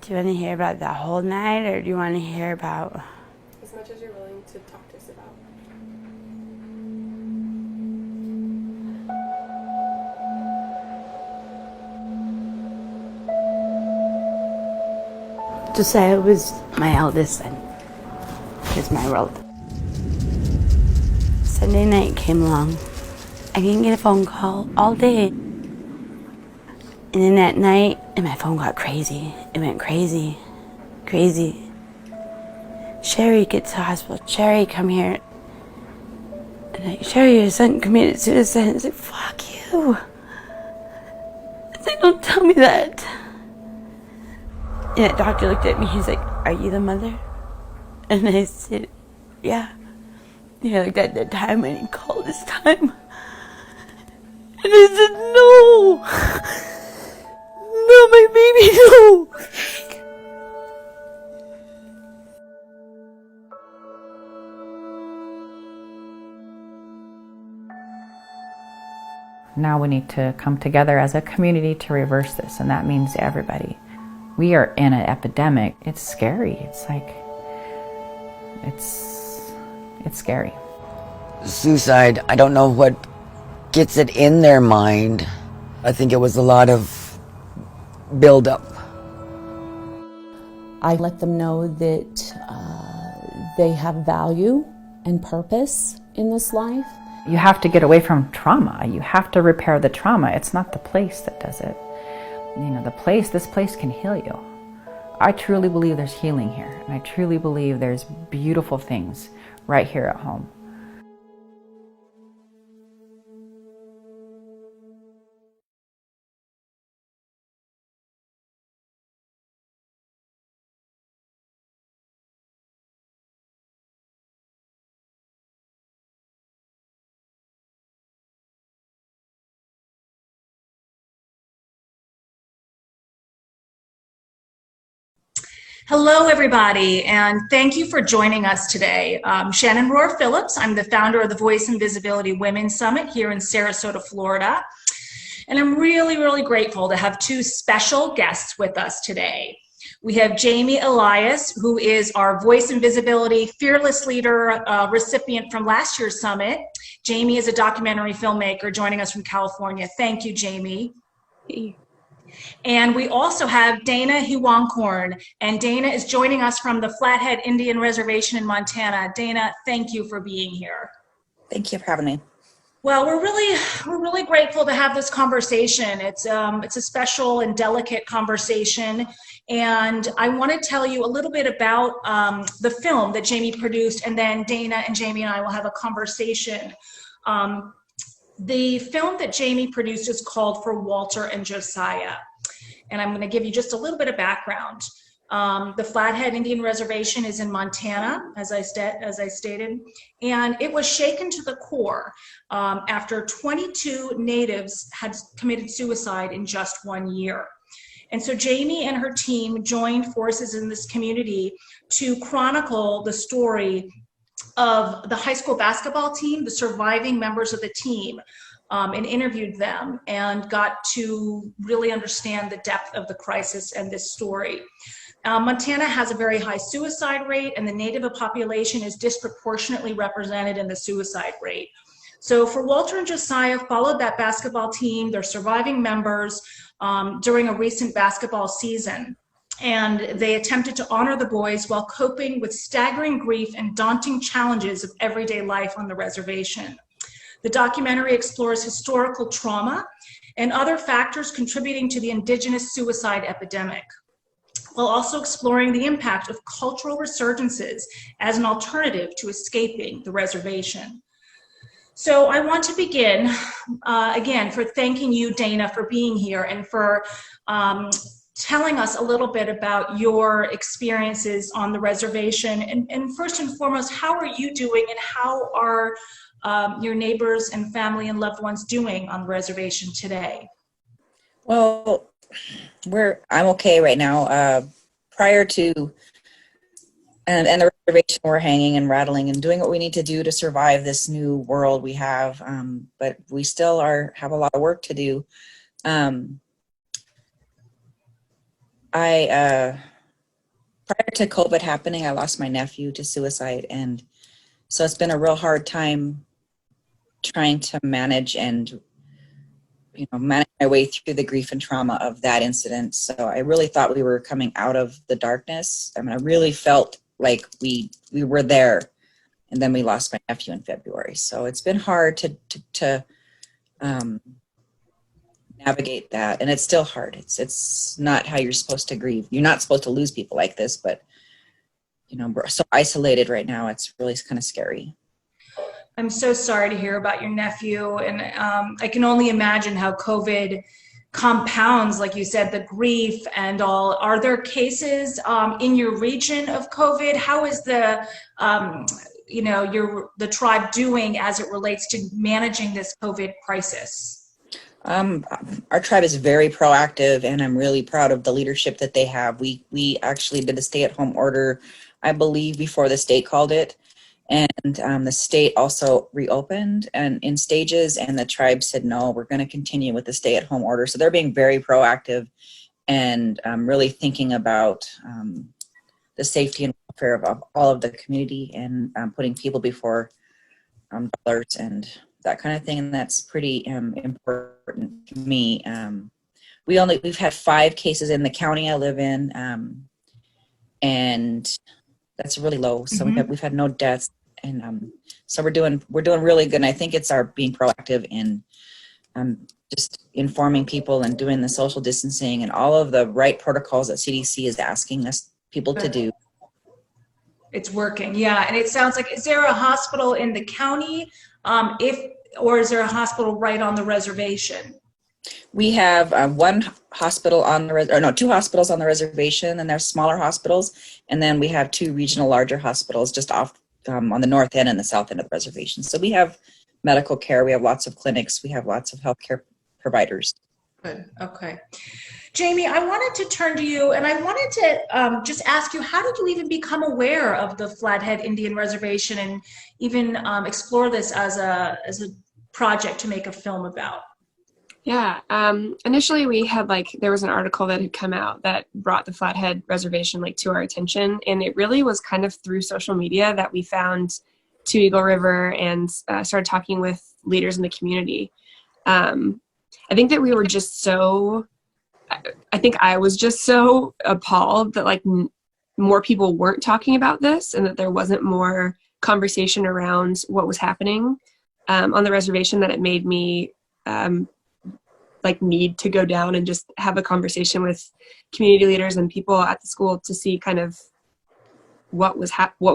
Do you want to hear about the whole night, or do you want to hear about... As much as you're willing to talk to us about. Josiah was my eldest son. He's my world. Sunday night came along. I didn't get a phone call all day. And then that night, and my phone got crazy. It went crazy. Crazy. Sherry, get to the hospital. Sherry, come here. And like, Sherry, your son committed suicide. I was like, fuck you. I said, don't tell me that. And that doctor looked at me, he's like, are you the mother? And I said, yeah. He looked at the time and he called his time. And I said, no. No, my baby, no. Now we need to come together as a community to reverse this, and that means everybody. We are in an epidemic. It's scary. It's like, it's scary. Suicide, I don't know what gets it in their mind. I think it was a lot of build-up. I let them know that they have value and purpose in this life. You have to get away from trauma. You have to repair the trauma. It's not the place that does it. You know, this place can heal you. I truly believe there's healing here, and I truly believe there's beautiful things right here at home. Hello, everybody, and thank you for joining us today. Shannon Rohrer-Phillips. I'm the founder of the Voice and Visibility Women's Summit here in Sarasota, Florida. And I'm really, really grateful to have two special guests with us today. We have Jamie Elias, who is our Voice and Visibility Fearless Leader recipient from last year's summit. Jamie is a documentary filmmaker joining us from California. Thank you, Jamie. And we also have Dana Hewankorn, and Dana is joining us from the Flathead Indian Reservation in Montana. Dana, thank you for being here. Thank you for having me. Well, we're really grateful to have this conversation. It's a special and delicate conversation, and I want to tell you a little bit about the film that Jamie produced, and then Dana and Jamie and I will have a conversation. The film that Jamie produced is called For Walter and Josiah. And I'm going to give you just a little bit of background. The Flathead Indian Reservation is in Montana, as I stated, and it was shaken to the core after 22 natives had committed suicide in just 1 year. And so Jamie and her team joined forces in this community to chronicle the story of the high school basketball team, the surviving members of the team, and interviewed them and got to really understand the depth of the crisis and this story. Montana has a very high suicide rate, and the Native population is disproportionately represented in the suicide rate. So For Walter and Josiah followed that basketball team, their surviving members, during a recent basketball season. And they attempted to honor the boys while coping with staggering grief and daunting challenges of everyday life on the reservation. The documentary explores historical trauma and other factors contributing to the indigenous suicide epidemic, while also exploring the impact of cultural resurgences as an alternative to escaping the reservation. So I want to begin, again, for thanking you, Dana, for being here and for telling us a little bit about your experiences on the reservation. And first and foremost, how are you doing, and how are your neighbors and family and loved ones doing on the reservation today? Well, I'm okay right now. Prior to and the reservation, we're hanging and rattling and doing what we need to do to survive this new world we have. But we still have a lot of work to do. prior to COVID happening, I lost my nephew to suicide. And so it's been a real hard time trying to manage and, manage my way through the grief and trauma of that incident. So I really thought we were coming out of the darkness. I mean, I really felt like we were there, and then we lost my nephew in February. So it's been hard to navigate that, and it's still hard. It's not how you're supposed to grieve. You're not supposed to lose people like this, but we're so isolated right now. It's really kind of scary. I'm so sorry to hear about your nephew, and I can only imagine how COVID compounds, like you said, the grief and all. Are there cases in your region of COVID? How is the the tribe doing as it relates to managing this COVID crisis? Our tribe is very proactive, and I'm really proud of the leadership that they have. We actually did a stay-at-home order, I believe, before the state called it. And the state also reopened and in stages, and the tribe said, no, we're going to continue with the stay-at-home order. So they're being very proactive and really thinking about the safety and welfare of all of the community, and putting people before dollars and that kind of thing. And that's pretty important to me. We've had 5 cases in the county I live in, and that's really low. So we've had no deaths, and so we're doing really good. And I think it's our being proactive in just informing people and doing the social distancing and all of the right protocols that CDC is asking us people to do. It's working, yeah. And it sounds like, is there a hospital in the county, or is there a hospital right on the reservation? We have one hospital on the 2 hospitals on the reservation, and there's smaller hospitals, and then we have 2 regional larger hospitals just off on the north end and the south end of the reservation. So we have medical care, we have lots of clinics, we have lots of healthcare providers. Good. Okay. Jamie, I wanted to turn to you, and I wanted to just ask you, how did you even become aware of the Flathead Indian Reservation and even explore this as a project to make a film about? Yeah, initially we had there was an article that had come out that brought the Flathead Reservation to our attention, and it really was kind of through social media that we found Two Eagle River and started talking with leaders in the community. I think that we were just so, I think I was just so appalled that more people weren't talking about this, and that there wasn't more conversation around what was happening on the reservation, that it made me need to go down and just have a conversation with community leaders and people at the school to see kind of what was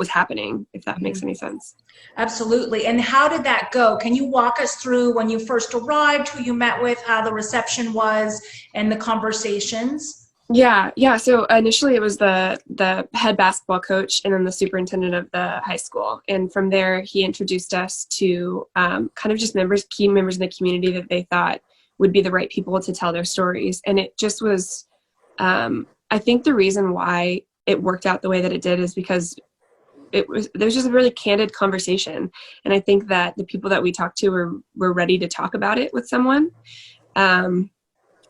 happening, if that makes any sense. Absolutely. And how did that go? Can you walk us through when you first arrived, who you met with, how the reception was, and the conversations? Yeah. So initially it was the head basketball coach and then the superintendent of the high school. And from there, he introduced us to kind of just key members in the community that they thought would be the right people to tell their stories. And it just was, I think the reason why it worked out the way that it did is because there's just a really candid conversation. And I think that the people that we talked to were ready to talk about it with someone. And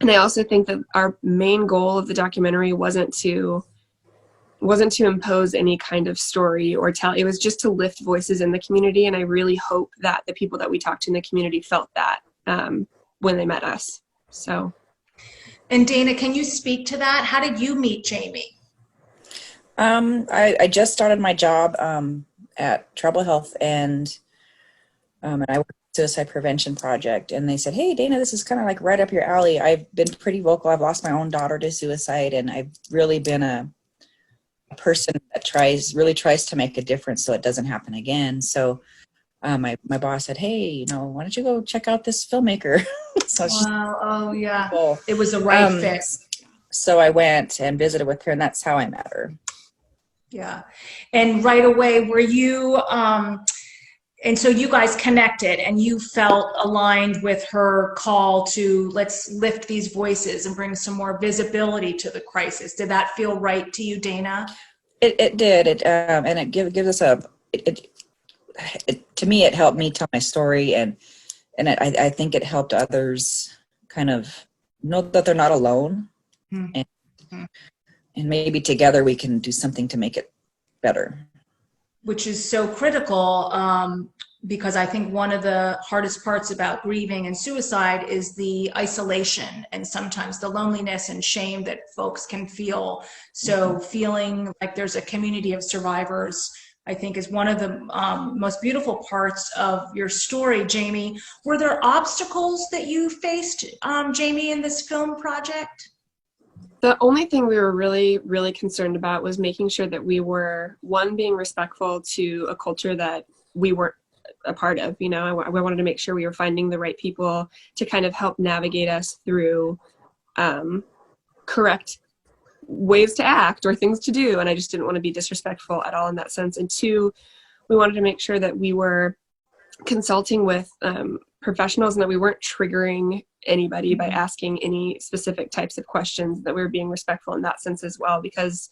I also think that our main goal of the documentary wasn't to impose any kind of story or tell. It was just to lift voices in the community. And I really hope that the people that we talked to in the community felt that when they met us. So. And Dana, can you speak to that? How did you meet Jamie? I just started my job at Tribal Health, and I work at the Suicide Prevention Project, and they said, hey, Dana, this is kind of right up your alley. I've been pretty vocal. I've lost my own daughter to suicide, and I've really been a person that really tries to make a difference so it doesn't happen again. So my boss said, hey, why don't you go check out this filmmaker? So wow. Oh, yeah. Cool. It was the right fit. So I went and visited with her, and that's how I met her. Yeah. And right away, were you, and so you guys connected and you felt aligned with her call to let's lift these voices and bring some more visibility to the crisis. Did that feel right to you, Dana? It did. And it gives us to me, it helped me tell my story, and I think it helped others kind of know that they're not alone. Mm-hmm. maybe together we can do something to make it better. Which is so critical, because I think one of the hardest parts about grieving and suicide is the isolation and sometimes the loneliness and shame that folks can feel. So feeling like there's a community of survivors, I think, is one of the most beautiful parts of your story, Jamie. Were there obstacles that you faced, Jamie, in this film project? The only thing we were really, really concerned about was making sure that we were, one, being respectful to a culture that we weren't a part of. You know, I wanted to make sure we were finding the right people to kind of help navigate us through correct ways to act or things to do. And I just didn't want to be disrespectful at all in that sense. And two, we wanted to make sure that we were consulting with professionals and that we weren't triggering anybody by asking any specific types of questions, that we were being respectful in that sense as well, because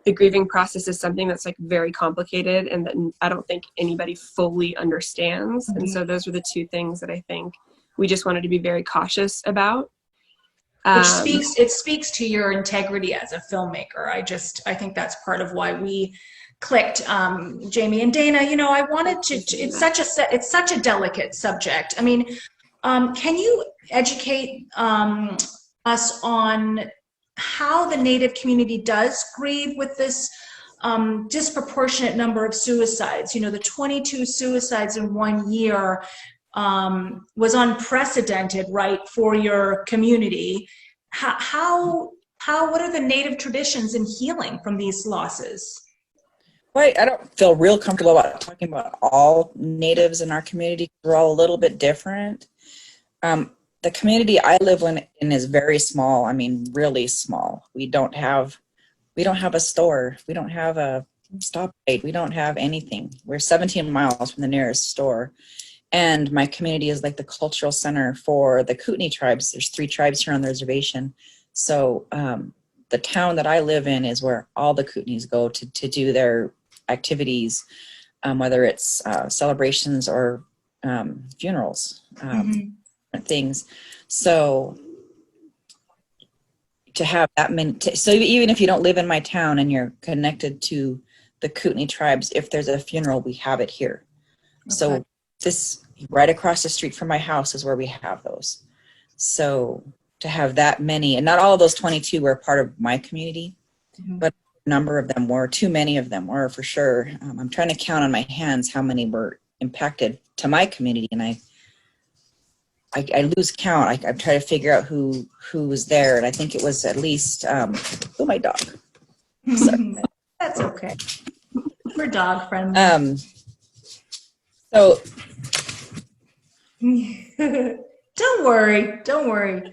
the grieving process is something that's like very complicated and that I don't think anybody fully understands. And so those were the two things that I think we just wanted to be very cautious about. It speaks to your integrity as a filmmaker. I think that's part of why we clicked, Jamie and Dana. You know, I wanted to. It's such a delicate subject. I mean, can you educate us on how the Native community does grieve with this disproportionate number of suicides? You know, the 22 suicides in 1 year was unprecedented, right, for your community. What are the Native traditions in healing from these losses? Well, I don't feel real comfortable about talking about all Natives in our community. We're all a little bit different. The community I live in is very small. I mean, really small. We don't have a store. We don't have a stoplight. We don't have anything. We're 17 miles from the nearest store. And my community is like the cultural center for the Kootenai tribes. There's 3 tribes here on the reservation. So the town that I live in is where all the Kootenays go to do their activities, whether it's celebrations or funerals, things. So to have that many, so even if you don't live in my town and you're connected to the Kootenai tribes, if there's a funeral, we have it here. Okay. So this right across the street from my house is where we have those. So to have that many, and not all of those 22 were part of my community, but a number of them were, too many of them were for sure. I'm trying to count on my hands how many were impacted to my community, and I lose count. I try to figure out who was there, and I think it was at least my dog. That's okay. We're dog friendly. So don't worry.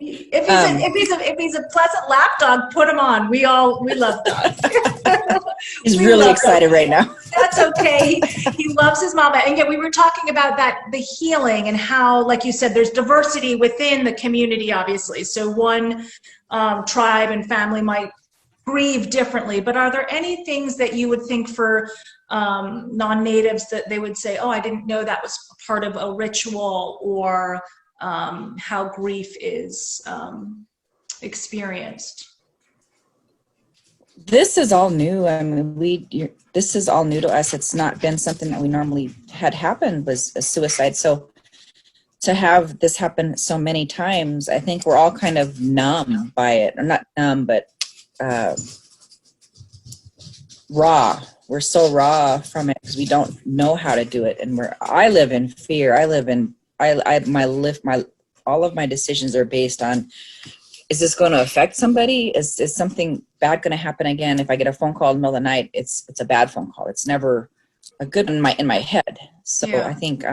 If he's a pleasant lap dog, put him on. We love dogs. He's really excited right now. That's okay. He loves his mama. And yet we were talking about the healing and how, like you said, there's diversity within the community, obviously. So one tribe and family might grieve differently, but are there any things that you would think for non-natives that they would say, oh, I didn't know that was part of a ritual, or how grief is experienced? This is all new. I mean, this is all new to us. It's not been something that we normally had happen, was a suicide. So to have this happen so many times, I think we're all kind of numb by it. Or not numb, but raw. We're so raw from it because we don't know how to do it. And I live in fear. All of my decisions are based on, is this going to affect somebody? Is something bad going to happen again? If I get a phone call in the middle of the night, it's a bad phone call. It's never a good one in my head. So yeah. I think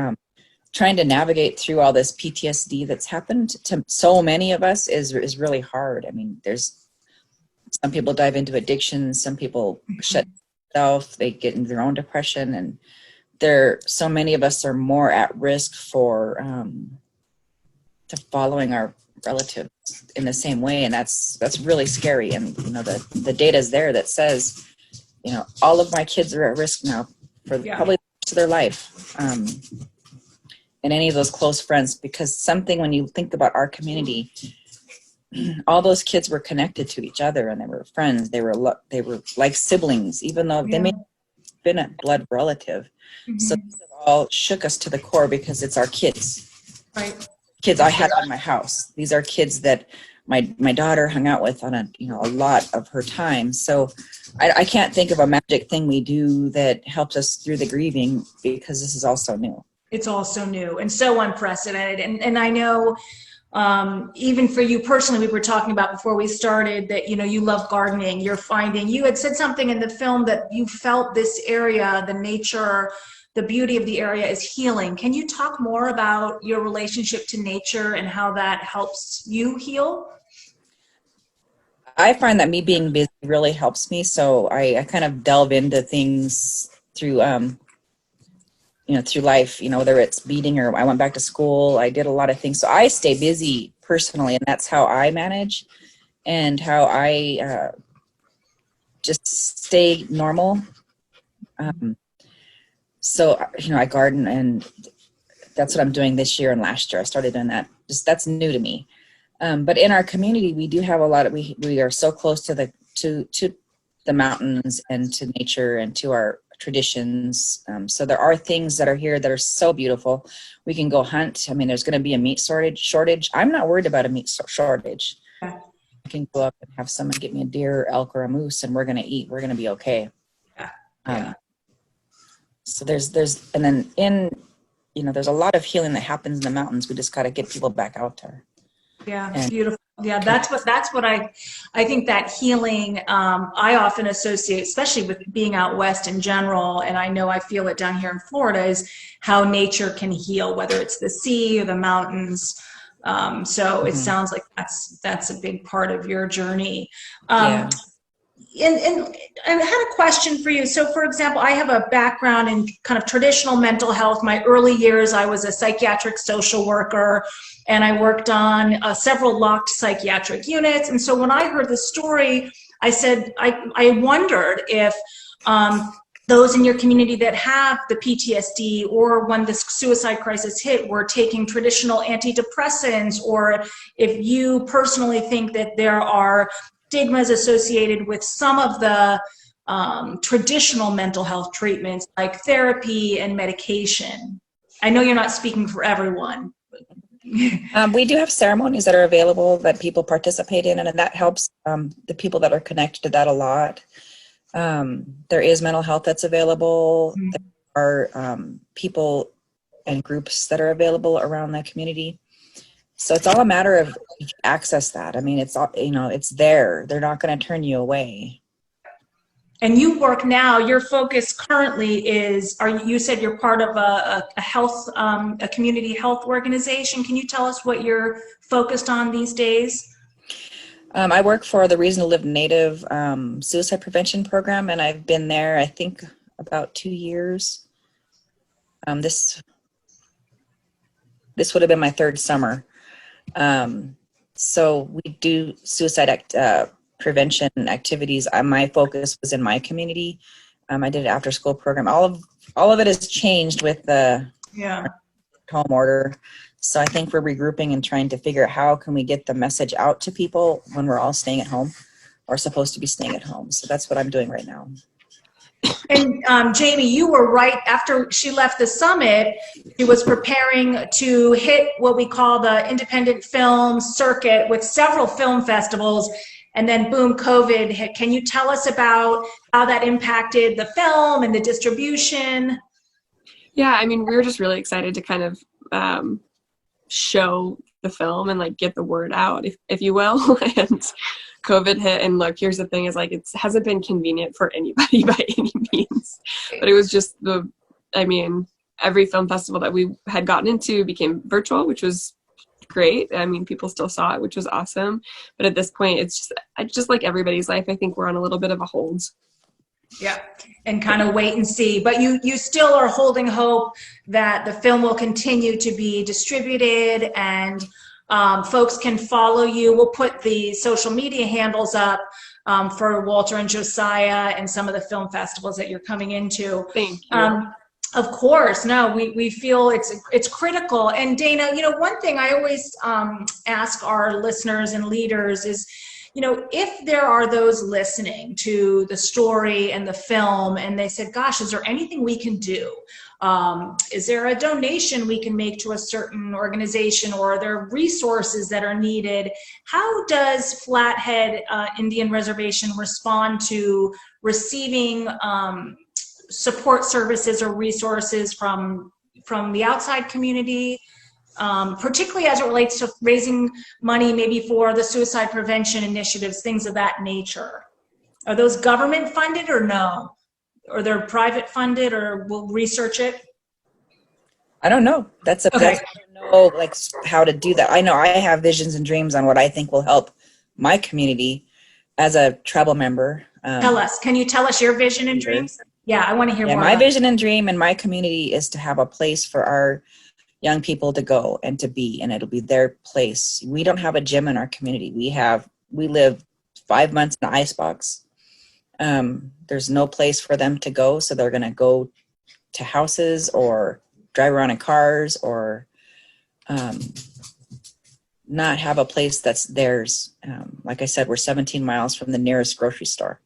trying to navigate through all this PTSD that's happened to so many of us is really hard. I mean, there's some people dive into addiction, some people shut themselves, they get into their own depression, and so many of us are more at risk for to following our relatives in the same way, and that's really scary. And the data is there that says, all of my kids are at risk now for probably the rest of their life, and any of those close friends, because something, when you think about our community, all those kids were connected to each other, and they were friends. They were like siblings, even though they may have been a blood relative. So this all shook us to the core because it's our kids. Right. Kids I had in my house. These are kids that my daughter hung out with on a lot of her time. So I can't think of a magic thing we do that helps us through the grieving, because this is all so new. It's all so new and so unprecedented. And I know even for you personally, we were talking about before we started that, you love gardening. You had said something in the film that you felt this area, the nature, the beauty of the area is healing. Can you talk more about your relationship to nature and how that helps you heal? I find that me being busy really helps me. So I kind of delve into things through, through life, whether it's beading or I went back to school, I did a lot of things. So I stay busy personally, and that's how I manage and how I just stay normal. So, I garden, and that's what I'm doing this year and last year. I started doing that. That's new to me. But in our community, we do have a lot of, we are so close to the mountains and to nature and to our traditions. So there are things that are here that are so beautiful. We can go hunt. I mean, there's going to be a meat shortage. I'm not worried about a meat shortage. I can go up and have someone get me a deer, elk, or a moose, and we're going to eat. We're going to be okay. So there's a lot of healing that happens in the mountains. We just got to get people back out there. Yeah, beautiful. Yeah, that's what I think that healing I often associate, especially with being out west in general, and I know I feel it down here in Florida, is how nature can heal, whether it's the sea or the mountains. So it sounds like that's a big part of your journey. And I had a question for you. So, for example, I have a background in kind of traditional mental health. My early years, I was a psychiatric social worker, and I worked on several locked psychiatric units. And so when I heard the story, I said, I wondered if those in your community that have the PTSD, or when the suicide crisis hit, were taking traditional antidepressants, or if you personally think that there are stigmas associated with some of the traditional mental health treatments like therapy and medication. I know you're not speaking for everyone. We do have ceremonies that are available that people participate in, and that helps the people that are connected to that a lot. There is mental health that's available. There are people and groups that are available around that community. So it's all a matter of access that. I mean, it's all, it's there. They're not going to turn you away. And you work now, your focus currently is, you said you're part of a health, a community health organization. Can you tell us what you're focused on these days? I work for the Reason to Live Native suicide prevention program, and I've been there, I think, about 2 years. This would have been my third summer. So we do suicide prevention activities. My focus was in my community. I did an after school program. All of it has changed with the home order. So I think we're regrouping and trying to figure out how can we get the message out to people when we're all staying at home, or supposed to be staying at home. So that's what I'm doing right now. And Jamie, you were right after she left the summit. She was preparing to hit what we call the independent film circuit with several film festivals, and then boom, COVID hit. Can you tell us about how that impacted the film and the distribution? Yeah, I mean, we were just really excited to kind of show the film and like get the word out, if you will. And COVID hit, and look, here's the thing, is like, it hasn't been convenient for anybody by any means, but it was just every film festival that we had gotten into became virtual, which was great. I mean, people still saw it, which was awesome. But at this point, it's just like everybody's life. I think we're on a little bit of a hold. Yeah, and kind of wait and see. But you still are holding hope that the film will continue to be distributed, and folks can follow you. We'll put the social media handles up for Walter and Josiah and some of the film festivals that you're coming into. Thank you. Of course, no, we feel it's critical. And Dana, you know, one thing I always ask our listeners and leaders is, you know, if there are those listening to the story and the film and they said, gosh, is there anything we can do? Is there a donation we can make to a certain organization, or are there resources that are needed? How does Flathead Indian Reservation respond to receiving support services or resources from the outside community, particularly as it relates to raising money maybe for the suicide prevention initiatives, things of that nature? Are those government funded or no? Or they're private funded, or we'll research it? I don't know. I don't know like how to do that. I know I have visions and dreams on what I think will help my community as a tribal member. Tell us. Can you tell us your vision and dreams? Yeah, I want to hear more. My vision and dream in my community is to have a place for our young people to go and to be, and it'll be their place. We don't have a gym in our community. We live 5 months in an icebox. There's no place for them to go, so they're going to go to houses or drive around in cars, or not have a place that's theirs. Like I said, we're 17 miles from the nearest grocery store.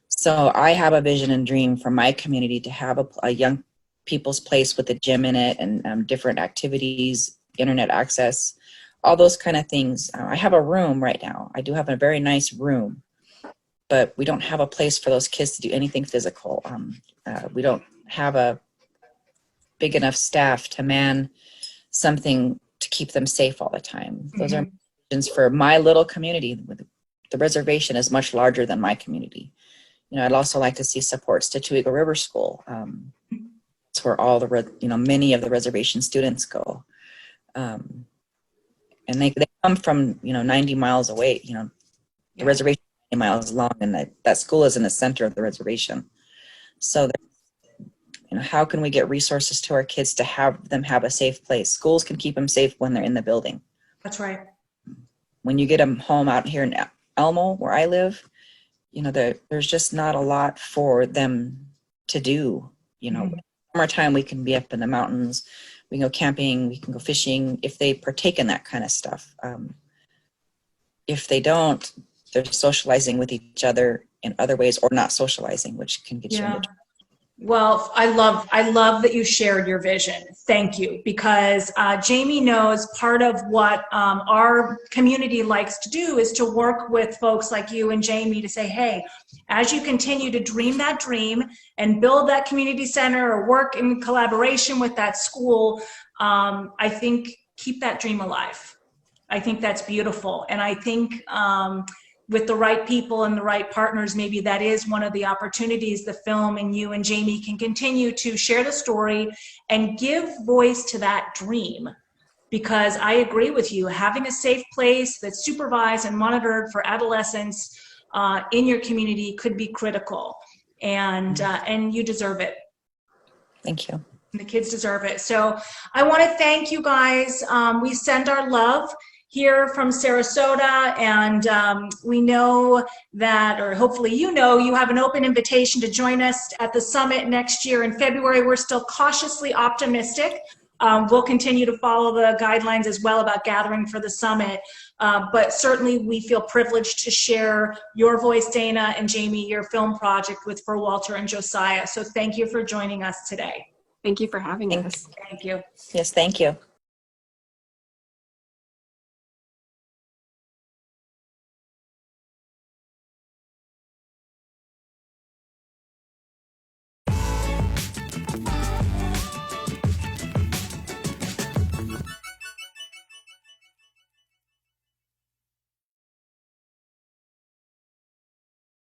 So I have a vision and dream for my community to have a young people's place with a gym in it, and different activities, internet access, all those kind of things. I have a room right now. I do have a very nice room, but we don't have a place for those kids to do anything physical. We don't have a big enough staff to man something to keep them safe all the time. Those are visions for my little community. The reservation is much larger than my community. You know, I'd also like to see supports to Eagle River School. It's where all many of the reservation students go. And they come from, 90 miles away. The reservation is 90 miles long, and that school is in the center of the reservation. So, how can we get resources to our kids to have them have a safe place? Schools can keep them safe when they're in the building. That's right. When you get them home out here in Elmo, where I live, there's just not a lot for them to do. Summertime, we can be up in the mountains, we can go camping, we can go fishing, if they partake in that kind of stuff. If they don't, they're socializing with each other in other ways, or not socializing, which can get you into trouble. Well, I love that you shared your vision. Thank you, because Jamie knows part of what our community likes to do is to work with folks like you and Jamie to say, hey, as you continue to dream that dream and build that community center or work in collaboration with that school, I think keep that dream alive. I think that's beautiful. And I think with the right people and the right partners, maybe that is one of the opportunities the film and you and Jamie can continue to share the story and give voice to that dream. Because I agree with you, having a safe place that's supervised and monitored for adolescents in your community could be critical, and you deserve it. Thank you. The kids deserve it. So I want to thank you guys. We send our love here from Sarasota, and we know that, or hopefully you have an open invitation to join us at the summit next year in February. We're still cautiously optimistic. We'll continue to follow the guidelines as well about gathering for the summit, but certainly we feel privileged to share your voice, Dana, and Jamie, your film project with For Walter and Josiah. So thank you for joining us today. Thank you for having us. Thank you. Yes, thank you.